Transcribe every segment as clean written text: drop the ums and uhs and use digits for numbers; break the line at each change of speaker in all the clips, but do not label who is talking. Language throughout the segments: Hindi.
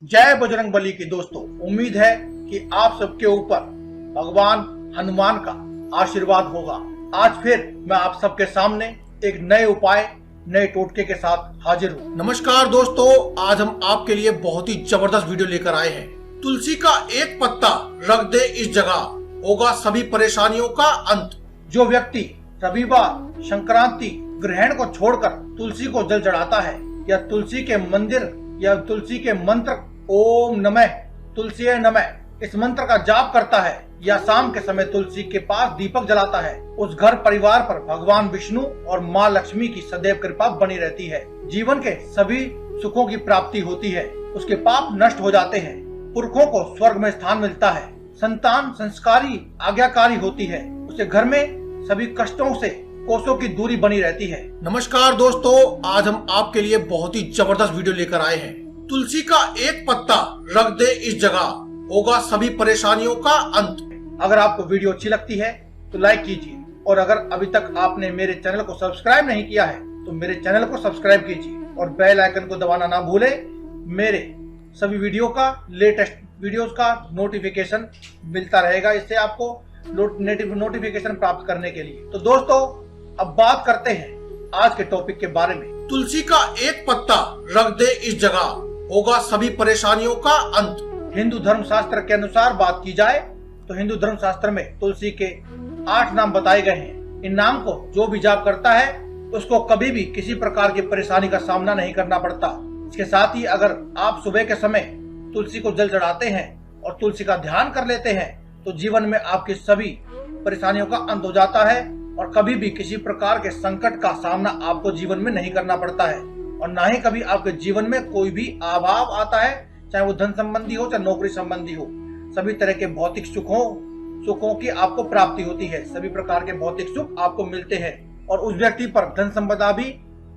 जय बजरंगबली की दोस्तों। उम्मीद है कि आप सबके ऊपर भगवान हनुमान का आशीर्वाद होगा। आज फिर मैं आप सबके सामने एक नए उपाय नए टोटके के साथ हाजिर हूँ। नमस्कार दोस्तों, आज हम आपके लिए बहुत ही जबरदस्त वीडियो लेकर आए हैं। तुलसी का एक पत्ता रख दे इस जगह, होगा सभी परेशानियों का अंत। जो व्यक्ति रविवार, संक्रांति, ग्रहण को छोड़कर तुलसी को जल चढ़ाता है या तुलसी के मंदिर या तुलसी के मंत्र ओम नमः तुलसी नमः इस मंत्र का जाप करता है या शाम के समय तुलसी के पास दीपक जलाता है, उस घर परिवार पर भगवान विष्णु और माँ लक्ष्मी की सदैव कृपा बनी रहती है। जीवन के सभी सुखों की प्राप्ति होती है, उसके पाप नष्ट हो जाते हैं, पुरखों को स्वर्ग में स्थान मिलता है, संतान संस्कारी आज्ञाकारी होती है, उसे घर में सभी कष्टों से कोसों की दूरी बनी रहती है। नमस्कार दोस्तों, आज हम आपके लिए बहुत ही जबरदस्त वीडियो लेकर आए हैं। तुलसी का एक पत्ता रख दे इस जगह, होगा सभी परेशानियों का अंत। अगर आपको वीडियो अच्छी लगती है तो लाइक कीजिए, और अगर अभी तक आपने मेरे चैनल को सब्सक्राइब नहीं किया है तो मेरे चैनल को सब्सक्राइब कीजिए और बेल आइकन को दबाना ना भूले। मेरे सभी वीडियो का लेटेस्ट वीडियोस का नोटिफिकेशन मिलता रहेगा, इससे आपको नोटिफिकेशन प्राप्त करने के लिए। तो दोस्तों, अब बात करते हैं आज के टॉपिक के बारे में। तुलसी का एक पत्ता रख दे इस जगह, होगा सभी परेशानियों का अंत। हिंदू धर्म शास्त्र के अनुसार बात की जाए तो हिंदू धर्म शास्त्र में तुलसी के 8 नाम बताए गए हैं। इन नाम को जो भी जाप करता है उसको कभी भी किसी प्रकार की परेशानी का सामना नहीं करना पड़ता। इसके साथ ही अगर आप सुबह के समय तुलसी को जल चढ़ाते हैं और तुलसी का ध्यान कर लेते हैं तो जीवन में आपकी सभी परेशानियों का अंत हो जाता है और कभी भी किसी प्रकार के संकट का सामना आपको जीवन में नहीं करना पड़ता है, और ना ही कभी आपके जीवन में कोई भी अभाव आता है, चाहे वो धन संबंधी हो चाहे नौकरी संबंधी हो। सभी तरह के भौतिक सुखों की आपको प्राप्ति होती है, सभी प्रकार के भौतिक सुख आपको मिलते हैं और उस व्यक्ति पर धन संपदा भी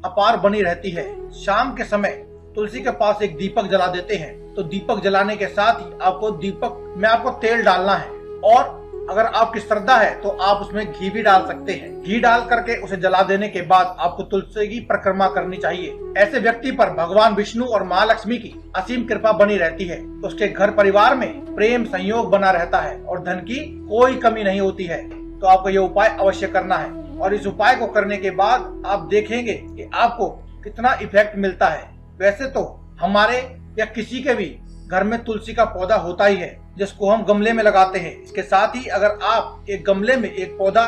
अपार बनी रहती है। शाम के समय तुलसी के पास एक दीपक जला देते हैं, तो दीपक जलाने के साथ ही आपको दीपक में आपको तेल डालना है, और अगर आपकी श्रद्धा है तो आप उसमें घी भी डाल सकते हैं। घी डाल करके उसे जला देने के बाद आपको तुलसी की परिक्रमा करनी चाहिए। ऐसे व्यक्ति पर भगवान विष्णु और माँ लक्ष्मी की असीम कृपा बनी रहती है, उसके घर परिवार में प्रेम संयोग बना रहता है और धन की कोई कमी नहीं होती है। तो आपको ये उपाय अवश्य करना है, और इस उपाय को करने के बाद आप देखेंगे कि आपको कितना इफेक्ट मिलता है। वैसे तो हमारे या किसी के भी घर में तुलसी का पौधा होता ही है, जिसको हम गमले में लगाते हैं। इसके साथ ही अगर आप एक गमले में एक पौधा,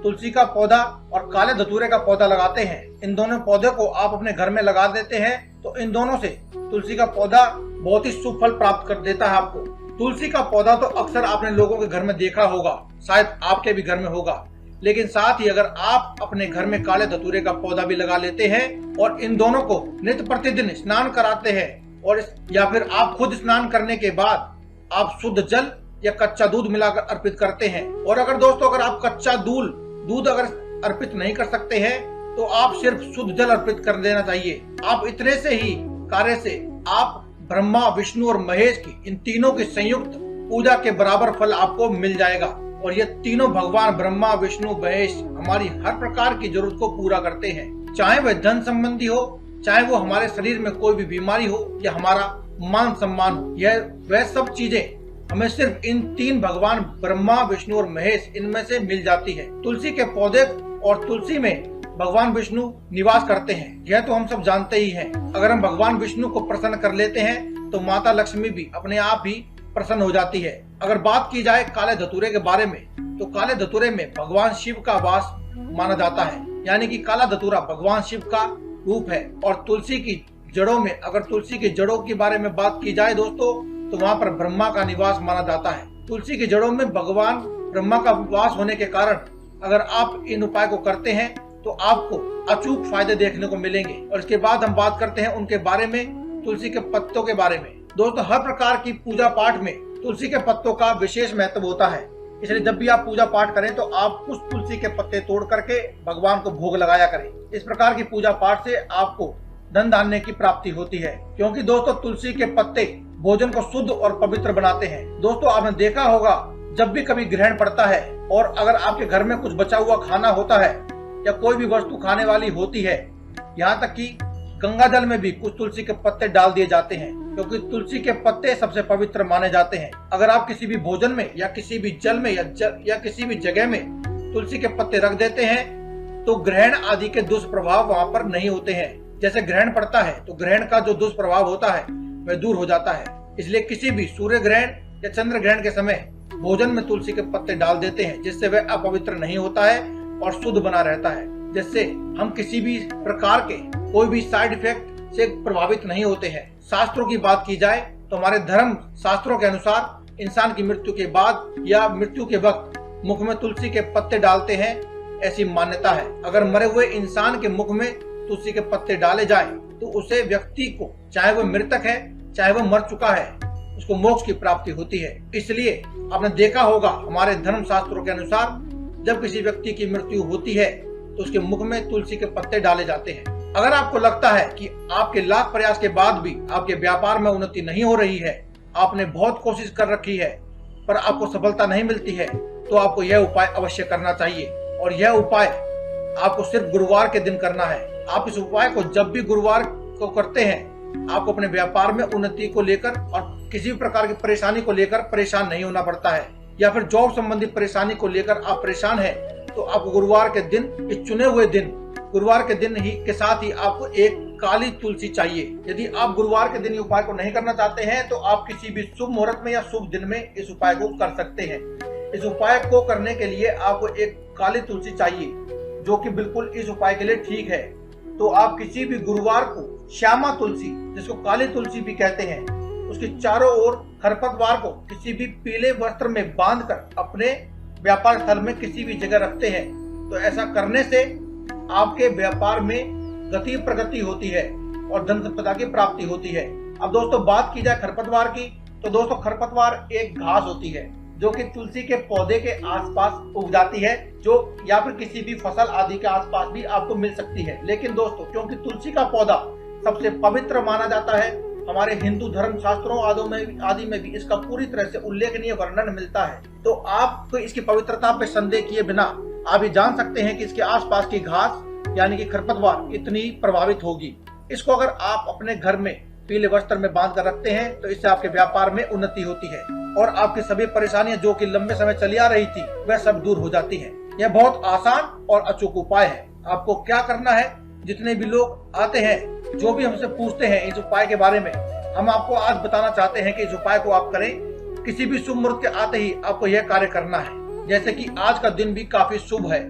तुलसी का पौधा और काले धतूरे का पौधा लगाते हैं, इन दोनों पौधे को आप अपने घर में लगा देते हैं, तो इन दोनों से तुलसी का पौधा बहुत ही शुभ फल प्राप्त कर देता है आपको। तुलसी का पौधा तो अक्सर आपने लोगों के घर में देखा होगा, शायद आपके भी घर में होगा, लेकिन साथ ही अगर आप अपने घर में काले धतूरे का पौधा भी लगा लेते हैं और इन दोनों को नित्य प्रतिदिन स्नान कराते हैं, और या फिर आप खुद स्नान करने के बाद आप शुद्ध जल या कच्चा दूध मिलाकर अर्पित करते हैं। और अगर दोस्तों अगर आप कच्चा दूध अगर अर्पित नहीं कर सकते हैं तो आप सिर्फ शुद्ध जल अर्पित कर देना चाहिए। आप इतने से ही कार्य से आप ब्रह्मा, विष्णु और महेश की इन तीनों की संयुक्त पूजा के बराबर फल आपको मिल जाएगा। और ये तीनों भगवान ब्रह्मा, विष्णु, महेश हमारी हर प्रकार की जरूरत को पूरा करते हैं, चाहे वह धन संबंधी हो, चाहे वो हमारे शरीर में कोई भी बीमारी हो या हमारा मान सम्मान हो। यह वह सब चीजें हमें सिर्फ इन तीन भगवान ब्रह्मा, विष्णु और महेश इनमें से मिल जाती है। तुलसी के पौधे और तुलसी में भगवान विष्णु निवास करते हैं, यह तो हम सब जानते ही हैं। अगर हम भगवान विष्णु को प्रसन्न कर लेते हैं तो माता लक्ष्मी भी अपने आप ही प्रसन्न हो जाती है। अगर बात की जाए काले धतूरे के बारे में, तो काले धतूरे में भगवान शिव का वास माना जाता है, यानी कि काला धतूरा भगवान शिव का रूप है। और तुलसी की जड़ों में, अगर तुलसी की जड़ों के बारे में बात की जाए दोस्तों, तो वहाँ पर ब्रह्मा का निवास माना जाता है। तुलसी की जड़ों में भगवान ब्रह्मा का वास होने के कारण अगर आप इन उपाय को करते हैं तो आपको अचूक फायदे देखने को मिलेंगे। और इसके बाद हम बात करते हैं उनके बारे में, तुलसी के पत्तों के बारे में। दोस्तों, हर प्रकार की पूजा पाठ में तुलसी के पत्तों का विशेष महत्व होता है, इसलिए जब भी आप पूजा पाठ करें तो आप उस तुलसी के पत्ते तोड़ करके भगवान को भोग लगाया करें। इस प्रकार की पूजा पाठ से आपको धन धान्य की प्राप्ति होती है, क्योंकि दोस्तों तुलसी के पत्ते भोजन को शुद्ध और पवित्र बनाते हैं। दोस्तों, आपने देखा होगा जब भी कभी ग्रहण पड़ता है और अगर आपके घर में कुछ बचा हुआ खाना होता है या कोई भी वस्तु खाने वाली होती है, यहाँ तक कि गंगा जल में भी कुछ तुलसी के पत्ते डाल दिए जाते हैं, क्योंकि तुलसी के पत्ते सबसे पवित्र माने जाते हैं। अगर आप किसी भी भोजन में या किसी भी जल में या किसी भी जगह में तुलसी के पत्ते रख देते हैं तो ग्रहण आदि के दुष्प्रभाव वहाँ पर नहीं होते हैं। जैसे ग्रहण पड़ता है तो ग्रहण का जो दुष्प्रभाव होता है वह दूर हो जाता है। इसलिए किसी भी सूर्य ग्रहण या चंद्र ग्रहण के समय भोजन में तुलसी के पत्ते डाल देते हैं, जिससे वह अपवित्र नहीं होता है और शुद्ध बना रहता है, जिससे हम किसी भी प्रकार के कोई भी साइड इफेक्ट से प्रभावित नहीं होते हैं। शास्त्रों की बात की जाए तो हमारे धर्म शास्त्रों के अनुसार इंसान की मृत्यु के बाद या मृत्यु के वक्त मुख में तुलसी के पत्ते डालते हैं, ऐसी मान्यता है। अगर मरे हुए इंसान के मुख में तुलसी के पत्ते डाले जाए तो उसे व्यक्ति को, चाहे वह मृतक है चाहे वह मर चुका है, उसको मोक्ष की प्राप्ति होती है। इसलिए आपने देखा होगा हमारे धर्म शास्त्रों के अनुसार जब किसी व्यक्ति की मृत्यु होती है तो उसके मुख में तुलसी के पत्ते डाले जाते हैं। अगर आपको लगता है कि आपके लाख प्रयास के बाद भी आपके व्यापार में उन्नति नहीं हो रही है, आपने बहुत कोशिश कर रखी है पर आपको सफलता नहीं मिलती है, तो आपको यह उपाय अवश्य करना चाहिए। और यह उपाय आपको सिर्फ गुरुवार के दिन करना है। आप इस उपाय को जब भी गुरुवार को करते हैं, आपको अपने व्यापार में उन्नति को लेकर और किसी भी प्रकार की परेशानी को लेकर परेशान नहीं होना पड़ता है, या फिर जॉब संबंधित परेशानी को लेकर आप परेशान हैं, तो आपको गुरुवार के दिन, इस चुने हुए दिन, गुरुवार के दिन ही के साथ ही आपको एक काली तुलसी चाहिए। यदि आप गुरुवार के दिन उपाय को नहीं करना चाहते हैं तो आप किसी भी शुभ मुहूर्त में या शुभ दिन में इस उपाय को कर सकते हैं। इस उपाय को करने के लिए आपको एक काली तुलसी चाहिए, जो कि बिल्कुल इस उपाय के लिए ठीक है। तो आप किसी भी गुरुवार को श्यामा तुलसी, जिसको काली तुलसी भी कहते हैं, उसके चारों ओर खरपतवार को किसी भी पीले वस्त्र में बांधकर अपने व्यापार स्थल में किसी भी जगह रखते हैं, तो ऐसा करने से आपके व्यापार में गति प्रगति होती है और धन संपदा की प्राप्ति होती है। अब दोस्तों बात की जाए खरपतवार की, तो दोस्तों खरपतवार एक घास होती है जो कि तुलसी के पौधे के आसपास उग जाती है, जो या फिर किसी भी फसल आदि के आसपास भी आपको मिल सकती है। लेकिन दोस्तों क्योंकि तुलसी का पौधा सबसे पवित्र माना जाता है, हमारे हिंदू धर्म शास्त्रों आदि में भी इसका पूरी तरह से उल्लेखनीय वर्णन मिलता है, तो आपको इसकी पवित्रता पे संदेह किए बिना आप ये जान सकते हैं कि इसके आसपास की घास यानी कि खरपतवार इतनी प्रभावित होगी। इसको अगर आप अपने घर में पीले वस्त्र में बांध कर रखते हैं तो इससे आपके व्यापार में उन्नति होती है और आपकी सभी परेशानियां जो कि लंबे समय चली आ रही थी वह सब दूर हो जाती है। यह बहुत आसान और अचूक उपाय है। आपको क्या करना है, जितने भी लोग आते हैं, जो भी हमसे पूछते हैं इस उपाय के बारे में, हम आपको आज बताना चाहते हैं कि इस उपाय को आप करें। किसी भी शुभ मुहूर्त के आते ही आपको यह कार्य करना है। जैसे कि आज का दिन भी काफी शुभ है,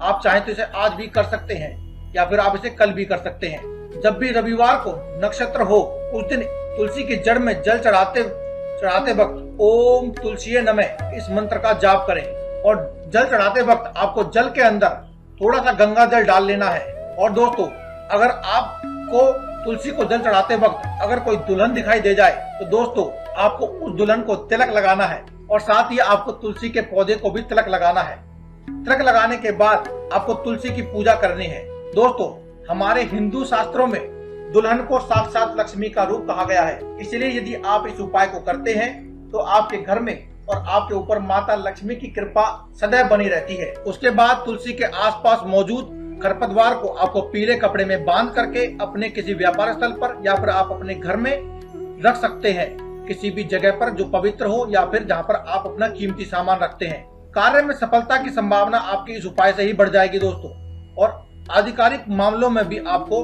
आप चाहें तो इसे आज भी कर सकते हैं या फिर आप इसे कल भी कर सकते हैं। जब भी रविवार को नक्षत्र हो उस दिन तुलसी की जड़ में जल चढ़ाते वक्त ओम तुलसीये नमः इस मंत्र का जाप करें। और जल चढ़ाते वक्त आपको जल के अंदर थोड़ा सा गंगा जल डाल लेना है। और दोस्तों अगर आपको तुलसी को जल चढ़ाते वक्त अगर कोई दुल्हन दिखाई दे जाए तो दोस्तों आपको उस दुल्हन को तिलक लगाना है और साथ ही आपको तुलसी के पौधे को भी तिलक लगाना है। तिलक लगाने के बाद आपको तुलसी की पूजा करनी है। दोस्तों हमारे हिंदू शास्त्रों में दुल्हन को साक्षात लक्ष्मी का रूप कहा गया है, इसलिए यदि आप इस उपाय को करते हैं तो आपके घर में और आपके ऊपर माता लक्ष्मी की कृपा सदैव बनी रहती है। उसके बाद तुलसी के आसपास मौजूद खरपतवार को आपको पीले कपड़े में बांध करके अपने किसी व्यापार स्थल पर या फिर आप अपने घर में रख सकते हैं, किसी भी जगह पर जो पवित्र हो या फिर जहाँ पर आप अपना कीमती सामान रखते हैं। कार्य में सफलता की संभावना आपकी इस उपाय से ही बढ़ जाएगी दोस्तों, और आधिकारिक मामलों में भी आपको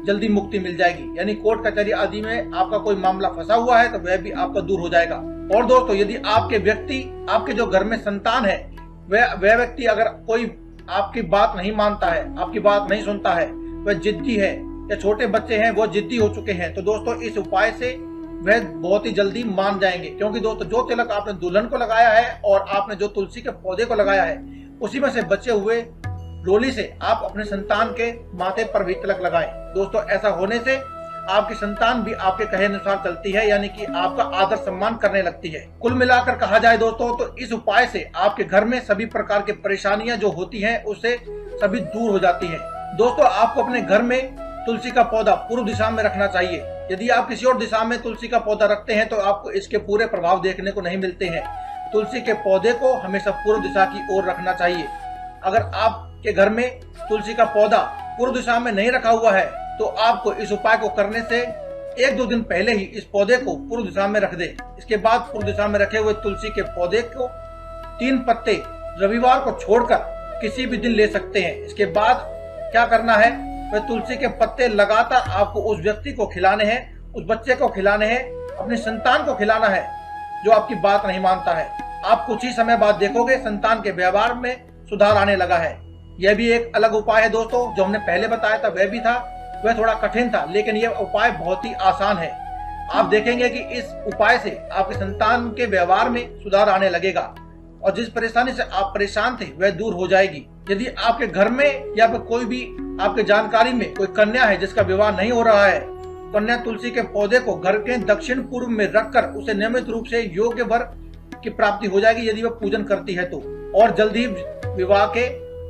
जल्दी मुक्ति मिल जाएगी। यानी कोर्ट कचहरी आदि में आपका कोई मामला फंसा हुआ है तो वह भी आपका दूर हो जाएगा। और दोस्तों यदि आपके जो घर में संतान है वह व्यक्ति अगर कोई आपकी बात नहीं मानता है, आपकी बात नहीं सुनता है, वह जिद्दी है या छोटे बच्चे हैं वो जिद्दी हो चुके हैं, तो दोस्तों इस उपाय से वह बहुत ही जल्दी मान जाएंगे। क्योंकि दोस्तों जो तिलक आपने दुल्हन को लगाया है और आपने जो तुलसी के पौधे को लगाया है उसी में से बचे हुए रोली से आप अपने संतान के माथे पर भी तिलक लगाएं। दोस्तों ऐसा होने से आपकी संतान भी आपके कहे अनुसार चलती है, यानी कि आपका आदर सम्मान करने लगती है। कुल मिलाकर कहा जाए दोस्तों तो इस उपाय से आपके घर में सभी प्रकार की परेशानियां जो होती हैं उससे सभी दूर हो जाती हैं। दोस्तों आपको अपने घर में तुलसी का पौधा पूर्व दिशा में रखना चाहिए। यदि आप किसी और दिशा में तुलसी का पौधा रखते हैं तो आपको इसके पूरे प्रभाव देखने को नहीं मिलते हैं। तुलसी के पौधे को हमेशा पूर्व दिशा की ओर रखना चाहिए। अगर आपके घर में तुलसी का पौधा पूर्व दिशा में नहीं रखा हुआ है तो आपको इस उपाय को करने से 1-2 दिन पहले ही इस पौधे को पूर्व दिशा में रख दे। इसके बाद पूर्व दिशा में रखे हुए तुलसी के पौधे को 3 पत्ते रविवार को छोड़कर किसी भी दिन ले सकते हैं। इसके बाद क्या करना है, वह तुलसी के पत्ते लगातार आपको उस व्यक्ति को खिलाने हैं, उस बच्चे को खिलाने हैं, अपनी संतान को खिलाना है जो आपकी बात नहीं मानता है। आप कुछ ही समय बाद देखोगे संतान के व्यवहार में सुधार आने लगा है। यह भी एक अलग उपाय है दोस्तों, जो हमने पहले बताया था वह भी था, वह थोड़ा कठिन था, लेकिन यह उपाय बहुत ही आसान है। आप देखेंगे कि इस उपाय से आपके संतान के व्यवहार में सुधार आने लगेगा और जिस परेशानी से आप परेशान थे वह दूर हो जाएगी। यदि आपके घर में या फिर कोई भी आपके जानकारी में कोई कन्या है जिसका विवाह नहीं हो रहा है, कन्या तुलसी के पौधे को घर के दक्षिण पूर्व में रखकर उसे नियमित रूप से योग्य वर की प्राप्ति हो जाएगी यदि वह पूजन करती है तो, और जल्दी विवाह के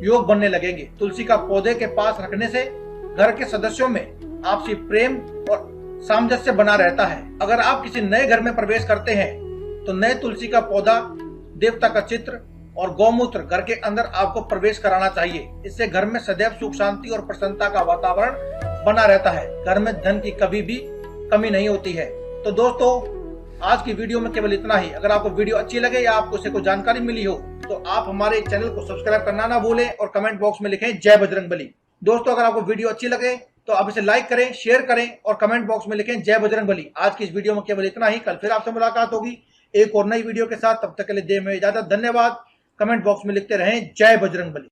योग बनने लगेंगे। तुलसी का पौधे के पास रखने से घर के सदस्यों में आपसी प्रेम और सामंजस्य बना रहता है। अगर आप किसी नए घर में प्रवेश करते हैं तो नए तुलसी का पौधा, देवता का चित्र और गौमूत्र घर के अंदर आपको प्रवेश कराना चाहिए। इससे घर में सदैव सुख शांति और प्रसन्नता का वातावरण बना रहता है। घर में धन की कभी भी कमी नहीं होती है। तो दोस्तों, आज की वीडियो में केवल इतना ही। अगर आपको वीडियो अच्छी लगे या आपको इससे कोई जानकारी मिली हो तो आप हमारे चैनल को सब्सक्राइब करना ना भूलें और कमेंट बॉक्स में लिखें जय बजरंगबली। दोस्तों, अगर आपको वीडियो अच्छी लगे तो आप इसे लाइक करें, शेयर करें और कमेंट बॉक्स में लिखें जय बजरंगबली। आज की इस वीडियो में केवल इतना ही। कल फिर आपसे मुलाकात होगी एक और नई वीडियो के साथ। तब तक के लिए दे में इजाजत। धन्यवाद। कमेंट बॉक्स में लिखते रहें जय बजरंगबली।